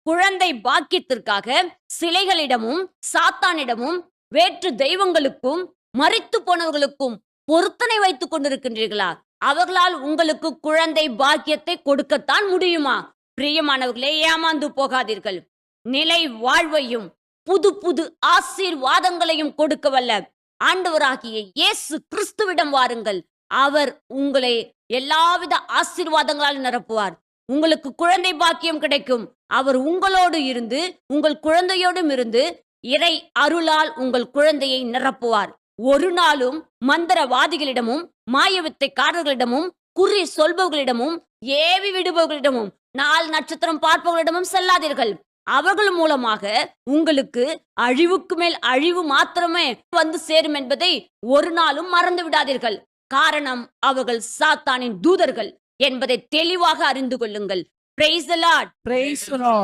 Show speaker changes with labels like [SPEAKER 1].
[SPEAKER 1] குழந்தை பாக்கியத்திற்காக சிலைகளிடமும் சாத்தானிடமும் வேற்று தெய்வங்களுக்கும் மரித்து போனவர்களுக்கும் பொருத்தனை வைத்துக் கொண்டிருக்கின்றீர்களா? அவர்களால் உங்களுக்கு குழந்தை பாக்கியத்தை கொடுக்கத்தான் முடியுமா? பிரியமானவர்களே, ஏமாந்து போகாதீர்கள். நிலை வாழ்வையும் புது புது ஆசீர்வாதங்களையும் கொடுக்க வல்ல ஆண்டவராகிய இயேசு கிறிஸ்துவிடம் வாருங்கள். அவர் உங்களை எல்லாவித ஆசீர்வாதங்களால் நிரப்புவார். உங்களுக்கு குழந்தை பாக்கியம் கிடைக்கும். அவர் உங்களோடு இருந்து உங்கள் குழந்தையோடும் இருந்து இறை அருளால் உங்கள் குழந்தையை நிரப்புவார். ஒரு நாளும் மந்திரவாதிகளிடமும் மாயவித்தைக்காரர்களிடமும் குறி சொல்பவர்களிடமும் ஏவி விடுபவர்களிடமும் நாள் நட்சத்திரம் பார்ப்பவர்களிடமும் செல்லாதீர்கள். அவர்கள் மூலமாக உங்களுக்கு அழிவுக்கு மேல் அழிவு மாத்திரமே வந்து சேரும் என்பதை ஒரு நாளும் மறந்து விடாதீர்கள். காரணம், அவர்கள் சாத்தானின் தூதர்கள் என்பதை தெளிவாக அறிந்து கொள்ளுங்கள். Praise the Lord.
[SPEAKER 2] Praise the Lord.